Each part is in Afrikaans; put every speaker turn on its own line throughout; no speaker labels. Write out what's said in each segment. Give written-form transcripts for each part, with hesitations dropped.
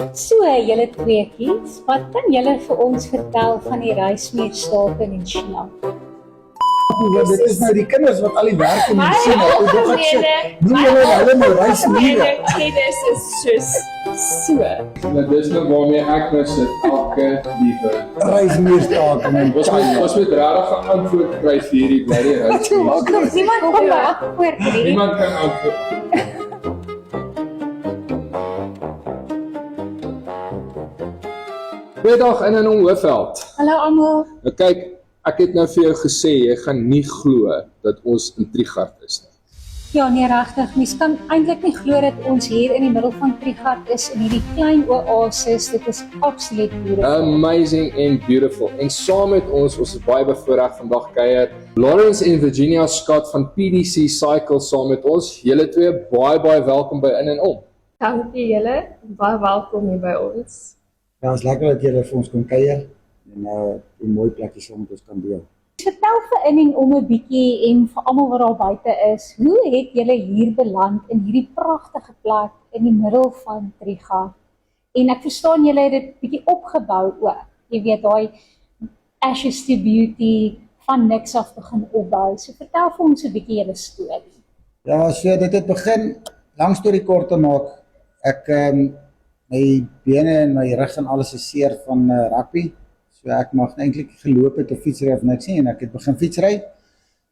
So, julle tweeetjies, wat kan julle vir ons vertel van die reismeerstaking en slang?
Want dit is nou die kinders wat al die werk in die sien.
My
hulle nou reis nie.
kennis is soos so.
Maar dis nou waarmee ek nou sit elke liewe.
Reismeerstaking en
Ons moet regtig 'n antwoord kry vir hierdie blerrie reis.
Niemand kan beantwoord nie.
Niemand kan antwoord. Goeiedag in Hoëveld.
Hallo almal.
Nou kyk, ek het nou vir jou gesê jy gaan nie glo dat ons in Trigard is nie.
Ja, nee, regtig. Mens kan eintlik nie glo dat ons hier in die middel van Trigard is in hierdie klein oasis. Dit is absoluut beautiful.
Amazing and beautiful. En saam met ons is baie bevoorreg vandag kuier Lawrence en Virginia Scott van PDC Cycle saam met ons. Julle twee baie welkom by In en Om.
Dankie julle, baie welkom hier by ons.
Ja, is lekker dat julle vir ons kom kuier en die mooi plekkies saam met ons kan deel.
Vertel vir In en Om 'n bietjie en vir almal wat daar buite is, hoe het julle hier beland in hierdie pragtige plek in die middel van Trigard? En ek verstaan julle het dit bietjie opgebou ook. Jy weet daai Ashes to Beauty van niks af begin opbou. So vertel vir ons 'n bietjie julle storie.
Ja, so dit het begin, lang storie kort te maak. Ek my bene en my rug en alles is seer van rugby. So ek mag eintlik geloop het of fietsry of niks nie en ek het begin fietsry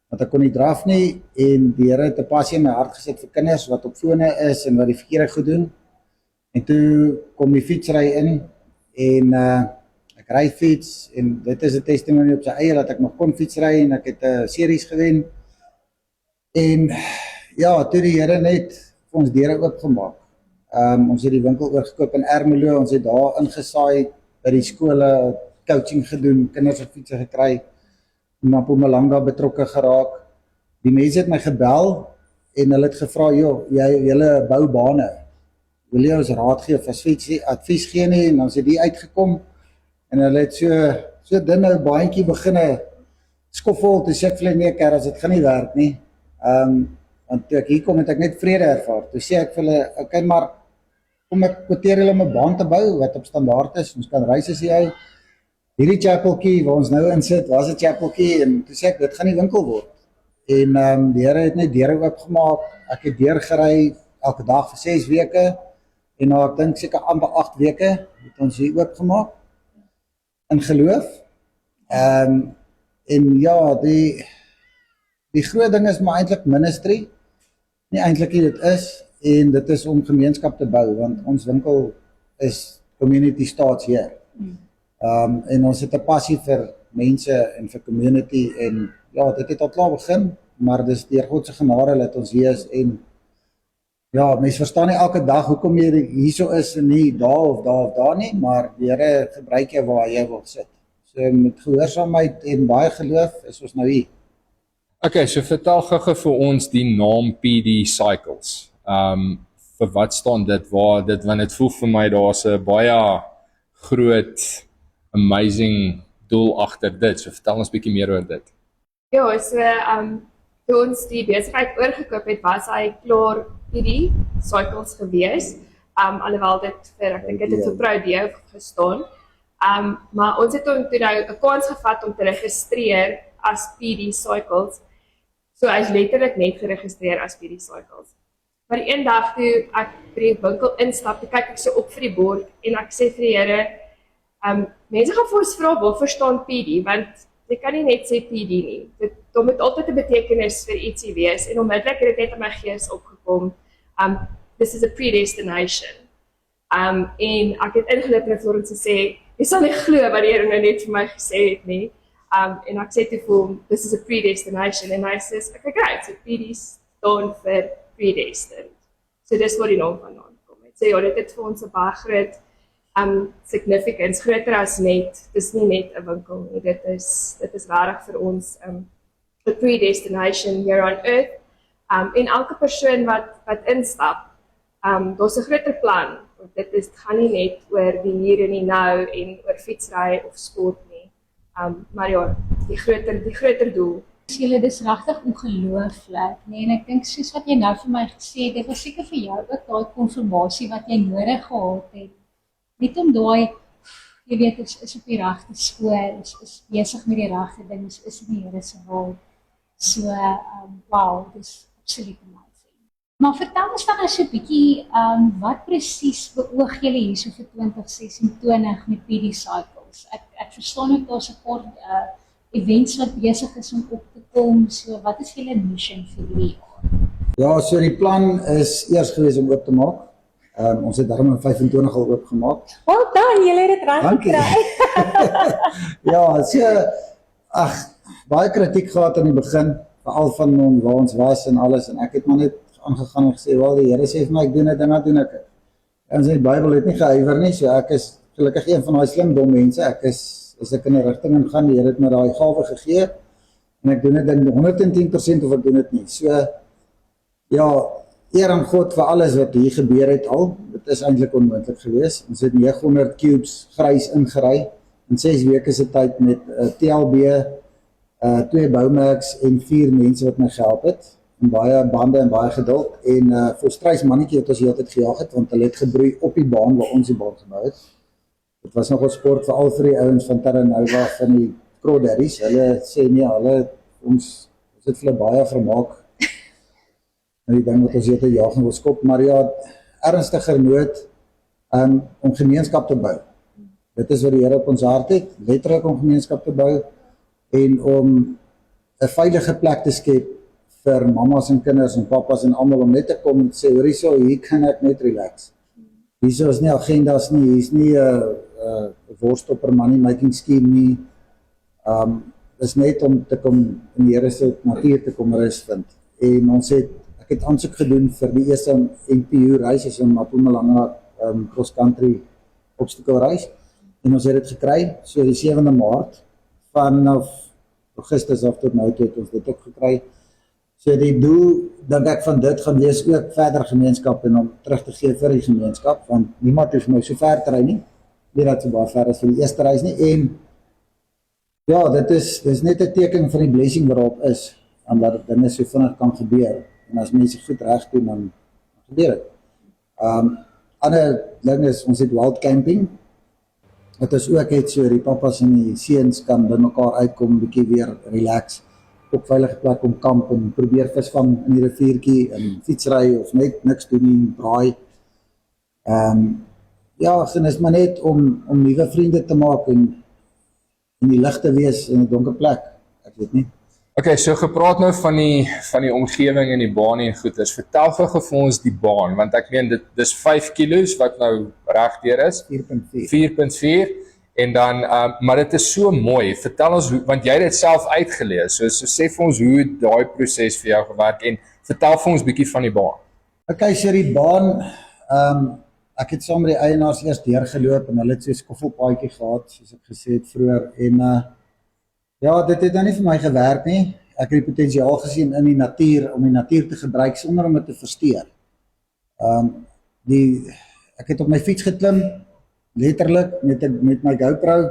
want ek kon nie draf nie en die Here het 'n passie in my hart gesit vir kinders wat op fone is en wat die verkeerde goed doen. En toe kom die fietsry in en ek ry fiets en dit is 'n testimonie op sy eie dat ek nog kon fietsry en ek het 'n series gewen. En ja, toe die Here net vir ons deure oopgemaak. Ons het die winkel oorgekoop in Ermelo, ons het daar ingesaai by die skole, coaching gedoen, kinders op fietsse gekry, en op Mpumalanga betrokke geraak. Die mense het my gebel en hulle het gevra, joh, julle bou bane, wil jy ons raad gee of advies gee nie, en dan is die uitgekom, en hulle het so dunne baantjie beginne skoffel, toe sê ek vir hulle, nee kerels, dit gaan nie werk nie, want toe ek hier kom het ek net vrede ervaar, toe sê ek vir hulle, okay, maar kom ek kwoteer hulle om 'n baan te bou, wat op standaard is, ons kan reis as jy, hierdie chapeltjie waar ons nou in sit, was 'n chapeltjie, en toe sê ek, dit gaan nie winkel word, en die Here het net deure oopgemaak, ek het deurgery, elke dag vir 6 weke, en nou ek dink seker amper 8 weke, het ons hier oopgemaak, in geloof, en ja, die groot ding is maar eintlik ministry, nie eintlik nie, dit is, en dit is om gemeenskap te bou, want ons winkel is community starts here. En ons het 'n passie vir mense en vir community, en ja, dit het al klaar begin, maar dis deur God se genade dat ons hier is, en ja, mense verstaan nie elke dag hoekom jy hierso is en nie daar of daar nie, maar die Here gebruik jou waar jy wil sit. So met gehoorsaamheid en baie geloof is ons nou hier.
Okay, so vertel gou vir ons die naam PD Cycles. Vir wat staan dit? Want dit voel vir my daar's 'n baie groot amazing doel agter dit. So vertel ons bietjie meer oor dit.
Ja, so toe ons die besigheid oorgekoop het, was hy klaar hierdie cycles gewees. Alhoewel dit vir ek dink dit het vir Prodeo gestaan. Maar ons het toe nou 'n kans gevat om te registreer as PD Cycles. So hy's letterlik net geregistreer as PD Cycles. Maar een dag toe ek by die winkel instap, toe kyk ek so op vir die bord en ek sê vir die Here, mense gaan vir ons vra waarvoor staan PD, want jy kan nie net sê PD nie. Dit moet altyd 'n betekenis vir ietsie wees en onmiddellik het dit net in my gees opgekom. This is a predestination. En ek het ingeloop en vir hom gesê, jy sal nie glo wat die Here nou net vir my gesê het nie. En ek sê toe vir hom, this is a predestination, en hy sê, okay, great, so PD staan vir predestined. So dis waar die naam vandaan kom. So ja, dit het vir ons 'n baie groot significance, groter as net, dis nie net 'n winkel nie, dit is regtig vir ons a predestination here on earth. En elke persoon wat instap, daar's 'n groter plan. Dit gaan nie net oor die hier en die nou en oor fietsry of sport nie. Maar ja, die groter doel.
Julle, dis regtig ongelooflik, nee, en ek dink soos wat jy nou vir my gesê het, dit was seker vir jou ook daai konfirmasie wat jy nodig gehad het, net om daai, jy weet, is op die regte spoor, is besig met die regte ding, is in die Here se wil. So, wow, dis absoluut amazing. Maar vertel ons dan nou so 'n bietjie, wat presies beoog julle hierso vir 2026 met PD Cycles? Ek verstaan ook daar's 'n paar events wat besig is om op te kom, so wat is julle mission vir hierdie jaar?
Ja, so die plan is eers gewees om oop te maak. Ons het daarom in 25 al oopgemaak.
Well done, julle het dit reg
Dankie.
gekry.
Ja, so, baie kritiek gehad in die begin, veral van waar ons was en alles, en ek het maar net aangegaan en gesê, wel, die Here sê vir my, ek doen dit, en dan doen ek dit. En sy Bybel het nie gehuiwer nie, so ek is gelukkig een van daai slim dom mense, as ek in 'n rigting ingaan, die Here het my daai gawe gegee, en ek doen dit dan 110% of ek doen dit nie. So, ja, eer aan God vir alles wat hier gebeur het al, dit is eintlik onmoontlik geweest. Ons het 900 cubes grys ingery, in 6 weke se tyd met TLB, 2 Boumax en 4 mense wat my gehelp het, en baie bande en baie geduld, en volstruis mannetjie het ons heeltyd gejaag het, want hulle het gebroei op die baan waar ons die baan gebou het. Dit was nogal sport vir al 3 ouens van Terra Nova van die Crawdaddies. Hulle sê nee, ons het vir hulle baie vermaak met die ding wat ons heeltyd jaag en wil skop, maar ja, ernstiger nood om gemeenskap te bou. Dit is wat die Here op ons hart het, letterlik om gemeenskap te bou en om 'n veilige plek te skep vir mamas en kinders en papas en almal om net te kom en sê, hierso, hier kan ek net relax. Hierso is nie agendas nie, hier is nie 'n worstopper money making scheme nie. Is net om te kom in die Here se natuur te kom rus vind. En ek het aansoek gedoen vir die eerste NPU reis, is 'n Mpumalanga cross country obstacle reis. En ons het dit gekry, so die 7de Maart vanaf Augustus af tot nou toe het ons dit ook gekry. So die doel, dink ek van dit gaan wees ook verder gemeenskap en om terug te gee vir die gemeenskap, want niemand hoef nou so ver te ry nie, nie dat so baie ver is vir die eerste reis nie, en ja, dit is net 'n teken van die blessing waarop is, en dat dinge so vinnig kan gebeur, en as mense goed reg doen, dan gebeur dit. Ander ding is, ons het wild camping, wat ons ook het, so die papas en die seuns kan by mekaar uitkom, bietjie weer relax, op veilige plek om kamp en probeer visvang in die riviertjie en fietsry of net niks doen nie, braai. Ja, en is maar net om nuwe vriende te maak en in die lig te wees in 'n donker plek. Ek weet nie.
Okay, so gepraat nou van die omgewing en die baan en goeders. Vertel gou vir ons die baan, want ek meen dis 5 kilos wat nou regdeur is.
4.4.
4.4 en dan maar dit is so mooi. Vertel ons want jy het dit self uitgelees. So sê vir ons hoe daai proses vir jou gewerk en vertel vir ons bietjie van die baan.
Okay, so die baan, ek het saam met die eienaars eers deurgeloop en hulle het so 'n skoffelpaadjie gehad, soos ek gesê het vroeër, en ja, dit het nou nie vir my gewerk nie. Ek het die potensiaal gesien in die natuur, om die natuur te gebruik sonder om dit te versteur. Ek het op my fiets geklim, letterlik, met my GoPro,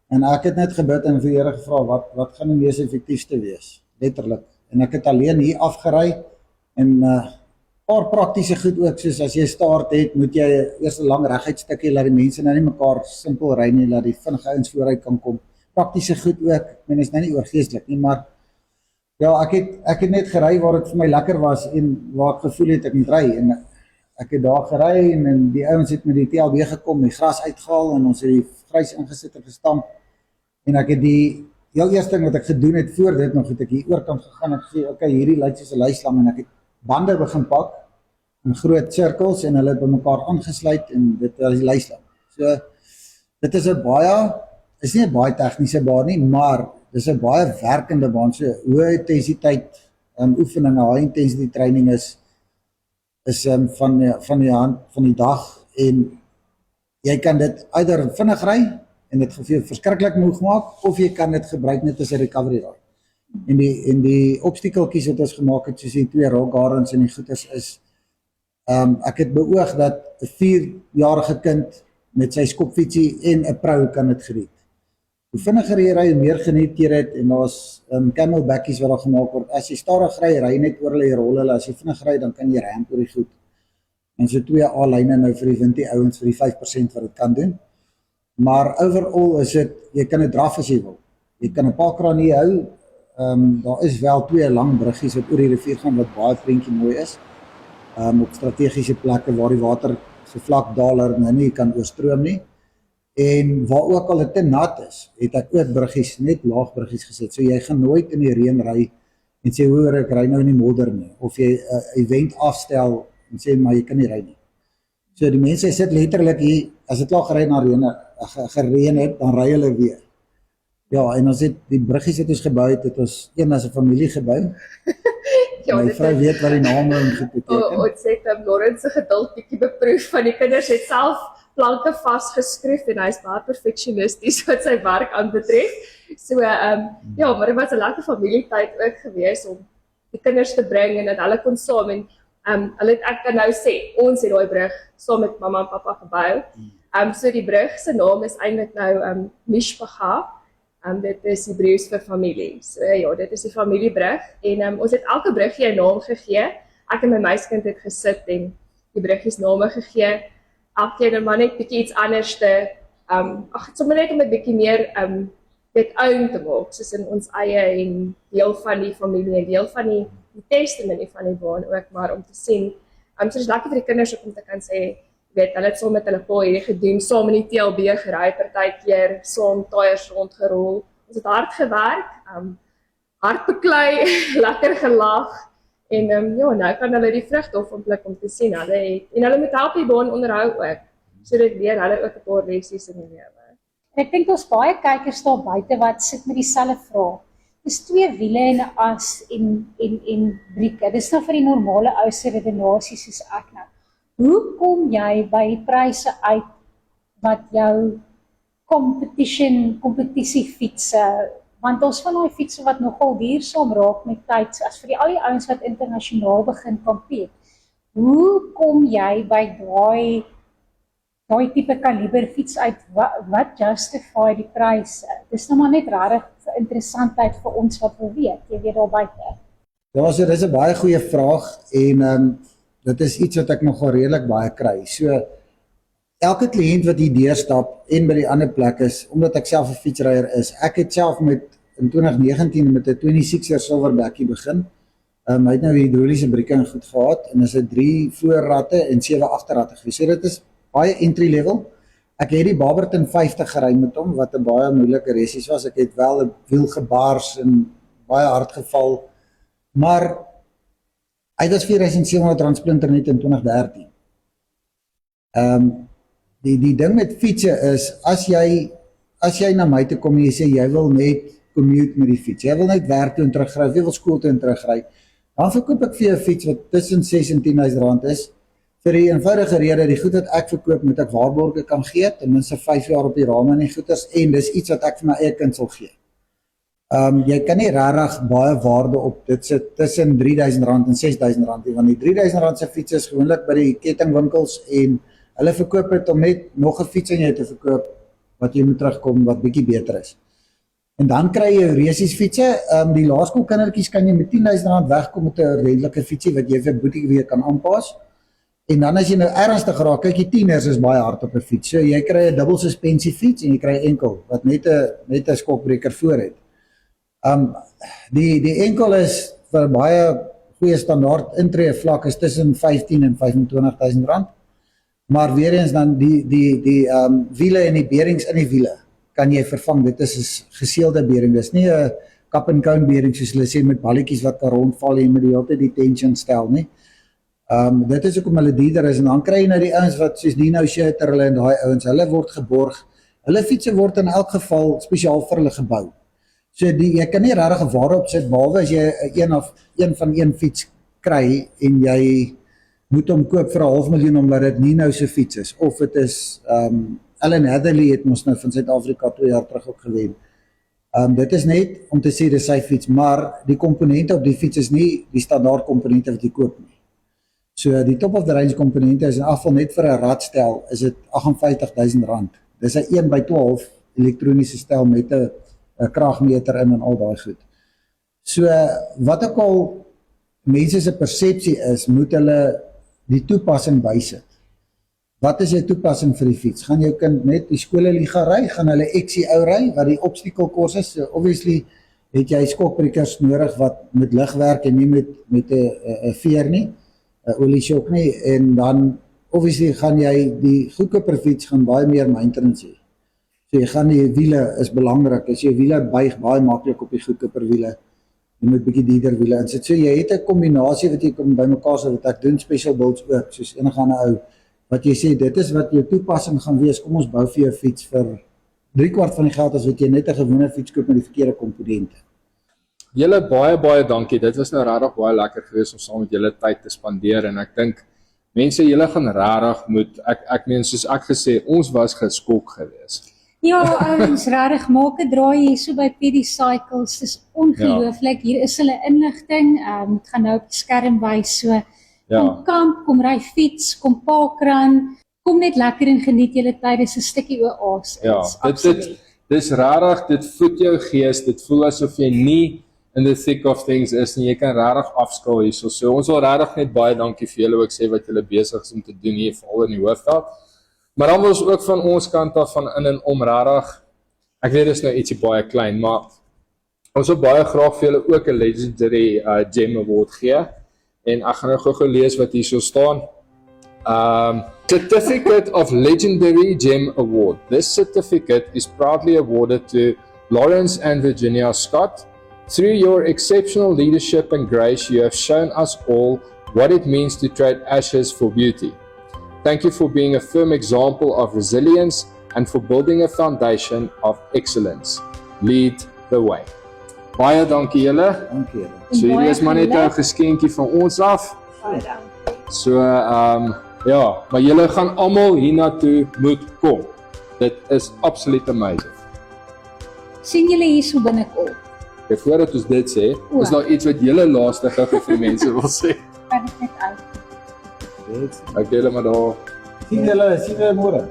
en ek het net gebid en vir die Here gevra, wat gaan die mees effektiefste wees? Letterlik. En ek het alleen hier afgery, en paar praktiese goed ook, soos as jy start het, moet jy eers 'n lang reguit stukkie, laat die mense nou nie mekaar simpel ry nie, laat die vinnige ouens vooruit kan kom. Praktiese goed ook, ek meen is nou nie oorgeestelik nie, maar ja, ek het net gery waar dit vir my lekker was en waar ek gevoel het ek moet ry, en ek het daar gery en die ouens het met die TLB gekom, die gras uitgehaal en ons het die grys ingesit en gestamp, en ek het die heel eerste ding wat ek gedoen het voor dit nog, het ek hier oorkant gegaan en gesê, okay, hierdie lyk soos 'n leislang, en ek het bande begin pak in groot sirkels en hulle het by mekaar aangesluit en dit is die leislang. So dit is 'n baie, is nie 'n baie tegniese baan nie, maar dis 'n baie werkende baan. So hoë intensiteit oefeninge, high intensity training is van die hand van die dag, en jy kan dit either vinnig ry en dit vir jou verskriklik moeg maak, of jy kan dit gebruik net as 'n recovery ride. En die obstakeltjies wat ons gemaak het, soos die 2 rock gardens en die goeders is, ek het beoog dat 'n 4-jarige kind met sy skopfietsie en 'n pro kan dit geniet. Hoe vinniger jy ry, hoe meer geniet jy dit, en daar's camelbackies wat daar gemaak word. As jy stadig ry, ry net oor hulle, jy rol hulle. As jy vinnig ry, dan kan jy ramp oor die goed. en so 2 A-lyne nou vir die Wintie ouens vir die 5% wat dit kan doen. Maar overall is dit, jy kan dit draf as jy wil. Jy kan 'n paar kranie hou. Daar is wel 2 lang bruggies wat oor die rivier gaan wat baie prentjie mooi is. Op strategiese plekke waar die water se vlak daler nou nie kan oorstroom nie. En waar ook al dit te nat is, het ek ook bruggies, net laag bruggies gesit. So jy gaan nooit in die reën ry en sê hoor ek ry nou in die modder nie. Of jy 'n event afstel en sê maar jy kan nie ry nie. So die mense sit letterlik hier, as dit klaar gereën het, dan ry hulle weer. Ja, en ons het die bruggies het ons gebou, het ons een as 'n familie gebou.
Ja,
My
dit
vrou weet wat die name en goed beteken.
Ons het Lawrence se geduld bietjie beproef van die kinders het self planke vasgeskroef en hy's baie perfeksionisties wat sy werk aanbetref. So ja, maar dit was 'n lekker familietyd ook gewees om die kinders te bring en dat hulle kon saam en ek kan nou sê ons het daai brug saam met mamma en pappa gebou. So die brug se naam is eintlik nou Mishpacha. Dit is Hebreëus vir familie. So ja, dit is die familiebrug en ons het elke bruggie 'n naam gegee. Ek en my meisiekind het gesit en die bruggies name gegee. Elkeen maar net bietjie iets anders te sommer net om 'n bietjie meer dit oud te maak, soos in ons eie en deel van die familie en deel van die testament van die baan ook maar om te sien. So dis lekker vir die kinders om te kan sê weet, hulle het saam met hulle pa hierdie gedoen, saam in die TLB gery, partykeer, saam tyres rondgerol. Ons het hard gewerk, hard beklei, lekker gelag, en ja, nou kan hulle die vrug daarvan pluk om te sien, hulle moet help die baan onderhou ook, so dit leer hulle ook 'n paar lessies in die lewe.
Ek dink ons baie kykers daar buite wat sit met dieselfde vraag. Dis 2 wiele en 'n as en brieke. Dis nou vir die normale ou se redenasie soos ek nou. Hoe kom jy by die pryse uit wat jou kompetisiefietsse, want ons van daai fietsse wat nogal duursaam raak met tyd, as vir al die ouens wat internasionaal begin kampeer. Hoe kom jy by daai tipe kaliber fiets uit, wat justify die pryse? Dis nou maar net regtig interessantheid vir ons wat wil weet, jy weet daar buite.
Ja, so dis 'n baie goeie vraag en dit is iets wat ek nogal redelik baie kry. So elke kliënt wat hier deurstap en by die ander plek is, omdat ek self 'n fietsryer is, ek het self in 2019 met 'n 26er Silverbackie begin. Hy het nou hidroliese brieke en goed gehad en is 'n 3 voorratte en 7 agterratte gewees. So dit is baie entry level. Ek het die Barberton 50 gery met hom wat 'n baie moeilike resies was. Ek het wel 'n wiel gebaars en baie hard geval. Maar hy was R4.700 splinter net in 2013. Die ding met fietsse is, as jy na my toe kom en jy sê, jy wil net commute met die fiets, jy wil net werk toe en terugry, jy wil skool toe en terugry, dan verkoop ek vir jou 'n fiets wat tussen 6 en 10.000 rand is, vir die eenvoudige rede, die goed wat ek verkoop, moet ek waarborge kan gee, ten minste 5 jaar op die rame en die goeders, en dis iets wat ek vir my eie kind sal gee. Jy kan nie regtig baie waarde op dit sit tussen R3.000 en R6.000, want die R3.000 se fiets is gewoonlik by die kettingwinkels en hulle verkoop dit om net nog 'n fiets aan jou te verkoop wat jy moet terugkom wat bietjie beter is. En dan kry jy resies fietsse, die laerskoolkindertjies kan jy met R10.000 wegkom met 'n redelike fietsie wat jy vir boetie weer kan aanpas. En dan as jy nou ernstig raak, kyk die tieners is baie hard op 'n fiets. So jy kry 'n dubbel suspensie fiets en jy kry 'n enkel wat net 'n skokbreker voor het. Die enkel is vir baie goeie standaard intree vlak is tussen 15 en 25.000 rand. Maar weer eens dan die wiele en die beerings in die wiele kan jy vervang. Dit is 'n geseelde beering. Dis nie 'n cap and cone beering soos hulle sê met balletjies wat kan rondval en met die hele tyd die tension stel nie. Dit is hoekom hulle duurder is en dan kry jy nou die ouens wat soos Dino Shater hulle en daai ouens, hulle word geborg. Hulle fietsse word in elk geval spesiaal vir hulle gebou. So jy kan nie regtig 'n waarde op sit behalwe as jy een van een fiets kry en jy moet hom koop vir 500.000 omdat dit nie nou so fiets is of dit is Alan Hatherley het ons nou van Suid-Afrika 2 jaar terug ook gewen. Dit is net om te sê dis sy fiets, maar die komponente op die fiets is nie die standaard komponente wat jy koop nie. So die top of the range komponente is in afval net vir 'n radstel is dit R58.000. Dis 'n 1/12 elektroniese stel met 'n kragmeter in en al daai goed. So wat ook al mense se persepsie is, moet hulle die toepassing bysit. Wat is 'n toepassing vir die fiets? Gaan jou kind net die skooleliga ry, gaan hulle eksie ou ry wat die obstacle course is? So obviously het jy skokbrekers nodig wat met lig werk en nie met 'n veer nie, 'n olieshock nie, en dan obviously gaan jy die goedkoper fiets gaan baie meer maintenance hê. So jy gaan die wiele is belangrik. As jy wiele buig baie maklik op die goedkoper wiele. Jy moet bietjie dierder wiele insit. So jy het 'n kombinasie wat jy kom bymekaar sit wat ek doen special builds ook soos enige ander ou wat jy sê dit is wat jou toepassing gaan wees. Kom ons bou vir jou fiets vir 3/4 van die geld as wat jy net 'n gewone fiets koop met die verkeerde komponente.
Julle baie dankie. Dit was nou regtig baie lekker geweest om saam met julle tyd te spandeer en ek dink mense julle gaan regtig moet ek meen soos ek gesê ons was geskok geweest.
Ja, ouens, regtig maak 'n draai hier so by PD Cycles. Dis ongelooflik. Hier is hulle inligting. Ek gaan nou op die skerm wys. So kom kamp, kom ry fiets, kom parkrun. Kom net lekker en geniet julle tyd. Dis 'n stukkie oase.
Ja, dis regtig, dit voed jou gees. Dit voel asof jy nie in the thick of things is nie. Jy kan regtig afskaal hierso. So ons wil regtig net baie dankie vir julle ook sê wat julle besig is om te doen hier veral in die Hoofstad. Maar dan wil ons ook van ons kant af van in en om regtig, ek weet dis nou ietsie baie klein, maar ons wil baie graag vir julle ook 'n Legendary Gem Award gee. En ek gaan nou gou lees wat hier so staan. Certificate of Legendary Gem Award. This certificate is proudly awarded to Lawrence and Virginia Scott. Through your exceptional leadership and grace, you have shown us all what it means to trade ashes for beauty. Thank you for being a firm example of resilience and for building a foundation of excellence. Lead the way. Baie dankie julle.
Dankie julle.
So hier is maar net 'n geskenkie van ons af.
Baie dankie.
So ja, maar julle gaan almal hiernatoe moet kom. Dit is absoluut amazing.
Sien julle hier so binnekop?
Okay, voordat ons dit sê, is daar iets wat julle laaste gou vir mense wil sê.
Kan dit net uit.
Ek julle maar daar.
Sien julle môre.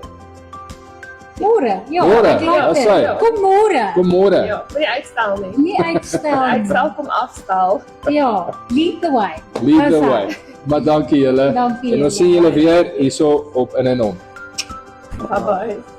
Môre. Ja,
Môre,
ek laat dit.
dis hy.
Kom môre.
Kom môre.
Ja, moet jy uitstel nie.
Nie uitstel.
Uitstel kom afstel.
Ja, lead the way.
Lead the
Dis
way.
hy.
Maar dankie julle.
Dankie
En ons
julle.
sien julle weer hierso op in en om.
Bye bye.